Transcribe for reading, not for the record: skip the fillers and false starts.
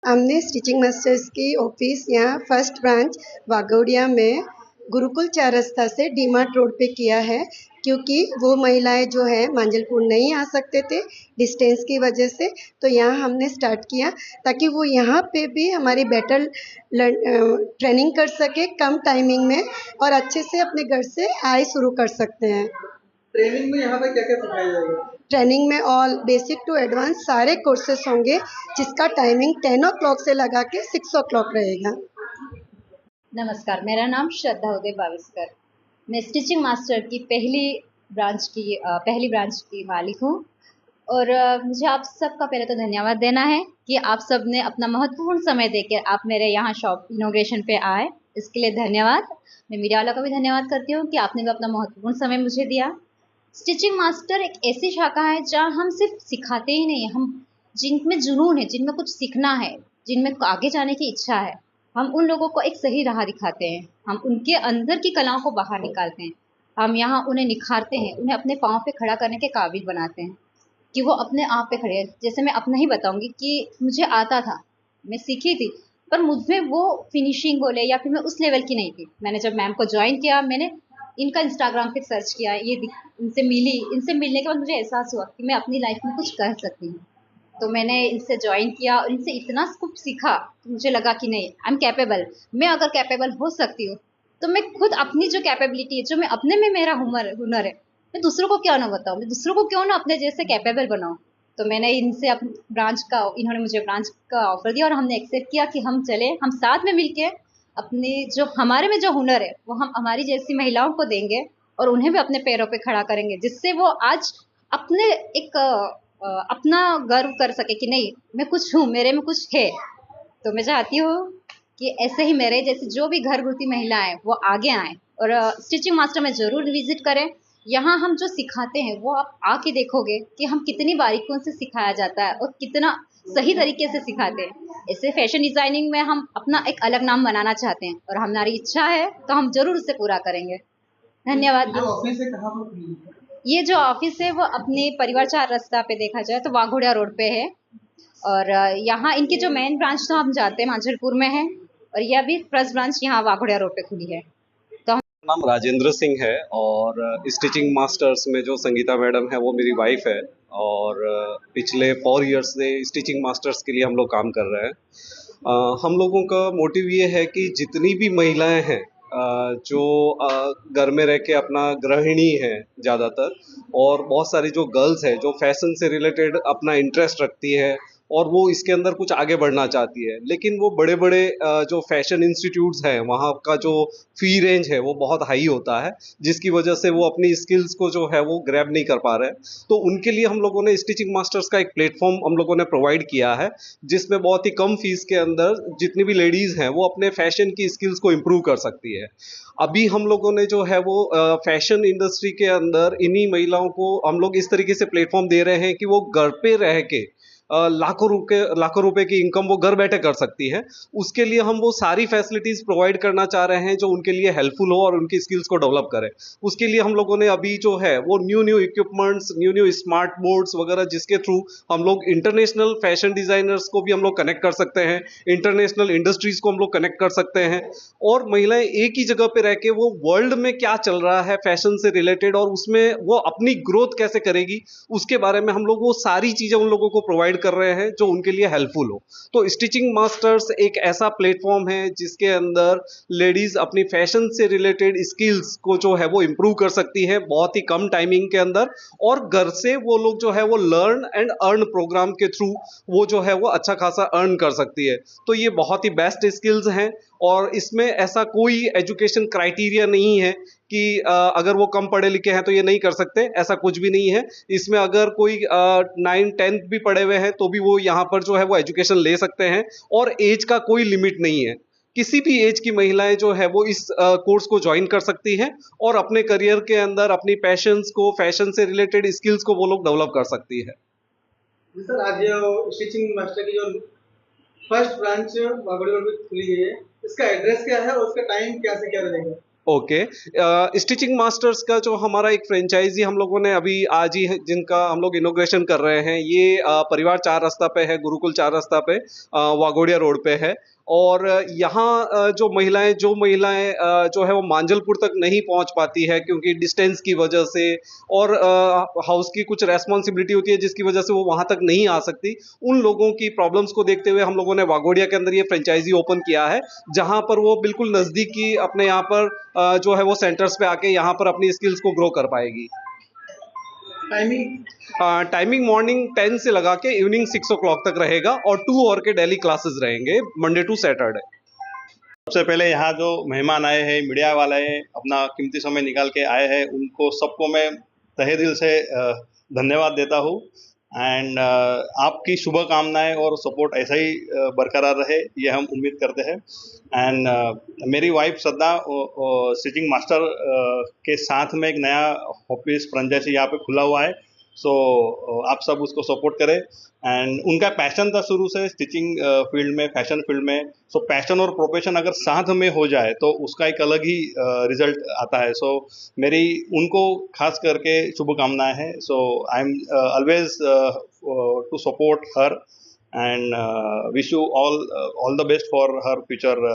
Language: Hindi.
हमने स्टिचिंग मास्टर्स की ऑफिस यहाँ फर्स्ट ब्रांच वाघोडिया में गुरुकुल चौरस्ता से डीमार्ट रोड पे किया है, क्योंकि वो महिलाएं जो है मांजलपुर नहीं आ सकते थे डिस्टेंस की वजह से। तो यहाँ हमने स्टार्ट किया ताकि वो यहाँ पे भी हमारी बेटर ट्रेनिंग कर सके कम टाइमिंग में और अच्छे से अपने घर से आय शुरू कर सकते हैं। ट्रेनिंग में यहाँ पे क्या क्या सिखाया जाएगा? ट्रेनिंग में ऑल बेसिक टू एडवांस सारे कोर्सेस होंगे, जिसका टाइमिंग 10 o'clock से लगा के 6 o'clock रहेगा। नमस्कार, मेरा नाम श्रद्धा उदय बाविस्कर। मैं स्टिचिंग मास्टर की पहली ब्रांच की मालिक हूँ और मुझे आप सबका पहले तो धन्यवाद देना है कि आप सब ने अपना महत्वपूर्ण समय देकर आप मेरे यहाँ शॉप इनॉग्रेशन पे आए, इसके लिए धन्यवाद। मैं मीडिया वालों का भी धन्यवाद करती हूँ कि आपने भी अपना महत्वपूर्ण समय मुझे दिया। स्टिचिंग मास्टर एक ऐसी शाखा है जहाँ हम सिर्फ सिखाते ही नहीं, हम जिनमें जुनून है, जिनमें कुछ सीखना है, जिनमें आगे जाने की इच्छा है, हम उन लोगों को एक सही राह दिखाते हैं। हम उनके अंदर की कलाओं को बाहर निकालते हैं। हम यहाँ उन्हें निखारते हैं, उन्हें अपने पाँव पे खड़ा करने के काबिल बनाते हैं कि वो अपने आप पे खड़े हैं। जैसे मैं अपना ही बताऊंगी कि मुझे आता था, मैं सीखी थी, पर मुझमें वो फिनिशिंग बोले या फिर मैं उस लेवल की नहीं थी। मैंने जब मैम को ज्वाइन किया, मैंने इनका इंस्टाग्राम पे सर्च किया, इनसे मिली, इनसे मिलने के बाद मुझे एहसास हुआ कि मैं अपनी लाइफ में कुछ कर सकती हूँ। तो मैंने इनसे ज्वाइन किया और इनसे इतना कुछ सीखा तो मुझे लगा कि नहीं, आई एम कैपेबल। मैं अगर कैपेबल हो सकती हूँ तो मैं खुद अपनी जो कैपेबिलिटी है, जो मैं अपने में मेरा हुनर है, मैं दूसरों को क्यों ना बताऊँ, मैं दूसरों को क्यों ना अपने जैसे कैपेबल बनाऊँ। तो मैंने इनसे अपनी इन्होंने मुझे ब्रांच का ऑफर दिया और हमने एक्सेप्ट किया कि हम चले, हम साथ में मिलके अपनी जो हमारे में जो हुनर है वो हम हमारी जैसी महिलाओं को देंगे और उन्हें भी अपने पैरों पे खड़ा करेंगे, जिससे वो आज अपने एक अपना गर्व कर सके कि नहीं, मैं कुछ हूँ, मेरे में कुछ है। तो मैं चाहती हूँ कि ऐसे ही मेरे जैसे जो भी घरगुती महिलाएं वो आगे आएं और स्टिचिंग मास्टर में ज़रूर विजिट करें। यहाँ हम जो सिखाते हैं वो आप आके देखोगे कि हम कितनी बारीकियों से सिखाया जाता है और कितना सही तरीके से सिखाते हैं। ऐसे फैशन डिजाइनिंग में हम अपना एक अलग नाम बनाना चाहते हैं और हमारी इच्छा है तो हम जरूर उसे पूरा करेंगे। धन्यवाद। जो ऑफिस है कहाँ पर खुली है? ये जो ऑफिस है वो अपने परिवार चार रास्ता पे देखा जाए तो वाघोड़िया रोड पे है और यहाँ इनकी जो मेन ब्रांच तो हम जाते हैं मांझलपुर में है और यह भी फर्स्ट ब्रांच यहाँ वाघोड़िया रोड पे खुली है। नाम राजेंद्र सिंह है और स्टिचिंग मास्टर्स में जो संगीता मैडम है वो मेरी वाइफ है और पिछले 4 इयर्स से स्टिचिंग मास्टर्स के लिए हम लोग काम कर रहे हैं। हम लोगों का मोटिव ये है कि जितनी भी महिलाएं हैं जो घर में रह के अपना गृहिणी है ज़्यादातर, और बहुत सारी जो गर्ल्स है जो फैशन से रिलेटेड अपना इंटरेस्ट रखती है और वो इसके अंदर कुछ आगे बढ़ना चाहती है, लेकिन वो बड़े बड़े जो फैशन इंस्टीट्यूट्स हैं वहाँ का जो फ़ी रेंज है वो बहुत हाई होता है, जिसकी वजह से वो अपनी स्किल्स को जो है वो ग्रैब नहीं कर पा रहे हैं। तो उनके लिए हम लोगों ने स्टिचिंग मास्टर्स का एक प्लेटफॉर्म हम लोगों ने प्रोवाइड किया है, जिसमें बहुत ही कम फीस के अंदर जितनी भी लेडीज़ हैं वो अपने फैशन की स्किल्स को इम्प्रूव कर सकती है। अभी हम लोगों ने जो है वो फैशन इंडस्ट्री के अंदर इन्हीं महिलाओं को हम लोग इस तरीके से प्लेटफॉर्म दे रहे हैं कि वो घर पे रह के लाखों रुपए की इनकम वो घर बैठे कर सकती है। उसके लिए हम वो सारी फैसिलिटीज़ प्रोवाइड करना चाह रहे हैं जो उनके लिए हेल्पफुल हो और उनकी स्किल्स को डेवलप करे। उसके लिए हम लोगों ने अभी जो है वो new equipments, new smart boards वगैरह, जिसके थ्रू हम लोग इंटरनेशनल फैशन डिज़ाइनर्स को भी हम लोग कनेक्ट कर सकते हैं, इंटरनेशनल इंडस्ट्रीज़ को हम लोग कनेक्ट कर सकते हैं, और महिलाएं एक ही जगह पे रह के वो वर्ल्ड में क्या चल रहा है फैशन से रिलेटेड और उसमें वो अपनी ग्रोथ कैसे करेगी उसके बारे में हम लोग वो सारी चीज़ें उन लोगों को प्रोवाइड कर रहे हैं जो उनके लिए हेल्पफुल हो। तो स्टिचिंग मास्टर्स एक ऐसा प्लेटफॉर्म है जिसके अंदर लेडीज अपनी फैशन से रिलेटेड स्किल्स को जो है वो इम्प्रूव कर सकती है बहुत ही कम टाइमिंग के अंदर, और घर से वो लोग जो है वो लर्न एंड अर्न प्रोग्राम के थ्रू वो जो है वो अच्छा खासा अर्न कर सकती है। तो ये बहुत ही बेस्ट स्किल्स हैं और इसमें ऐसा कोई एजुकेशन क्राइटेरिया नहीं है कि अगर वो कम पढ़े लिखे हैं तो ये नहीं कर सकते, ऐसा कुछ भी नहीं है। इसमें अगर कोई 9th-10th भी पढ़े हुए हैं तो भी वो यहाँ पर जो है वो एजुकेशन ले सकते हैं और एज का कोई लिमिट नहीं है। किसी भी एज की महिलाएं जो है वो इस कोर्स को ज्वाइन कर सकती हैं और अपने करियर के अंदर अपनी पैशंस को, फैशन से रिलेटेड स्किल्स को वो लोग डेवलप कर सकती है। जी सर, आज स्टिचिंग मास्टर की जो फर्स्ट ब्रांच वाघोड़ी रोड में खुली है, इसका एड्रेस क्या है और उसका टाइम क्या से क्या रहेगा? ओके। स्टिचिंग मास्टर्स का जो हमारा एक फ्रेंचाइजी हम लोगों ने अभी आज ही जिनका हम लोग इनोग्रेशन कर रहे हैं, ये परिवार चार रास्ता पे है, गुरुकुल चार रास्ता पे वाघोडिया रोड पे है। और यहाँ जो महिलाएं जो है वो मांजलपुर तक नहीं पहुंच पाती है क्योंकि डिस्टेंस की वजह से, और हाउस की कुछ रेस्पॉन्सिबिलिटी होती है जिसकी वजह से वो वहां तक नहीं आ सकती। उन लोगों की प्रॉब्लम्स को देखते हुए हम लोगों ने वाघोडिया के अंदर ये फ्रेंचाइजी ओपन किया है, जहां पर वो बिल्कुल नजदीकी अपने यहाँ पर जो है वो सेंटर्स पे आके यहाँ पर अपनी स्किल्स को ग्रो कर पाएगी। टाइमिंग टाइमिंग मॉर्निंग 10 से लगा के इवनिंग 6 ओ क्लॉक तक रहेगा, और 2 आवर के डेली क्लासेस रहेंगे मंडे टू सैटरडे। सबसे पहले यहाँ जो मेहमान आए हैं, मीडिया वाले हैं, अपना कीमती समय निकाल के आए हैं, उनको सबको मैं तहे दिल से धन्यवाद देता हूँ। एंड आपकी शुभकामनाएं और सपोर्ट ऐसा ही बरकरार रहे, ये हम उम्मीद करते हैं। एंड मेरी वाइफ श्रद्धा स्टिचिंग मास्टर के साथ में एक नया ऑफिस फ्रेंचाइजी यहाँ पे खुला हुआ है। सो आप सब उसको सपोर्ट करें। एंड उनका पैशन था शुरू से स्टिचिंग फील्ड में, फैशन फील्ड में। सो पैशन और प्रोफेशन अगर साथ में हो जाए तो उसका एक अलग ही रिजल्ट आता है। सो मेरी उनको खास करके शुभकामनाएं हैं। So I am always to support her and wish you all the best for her future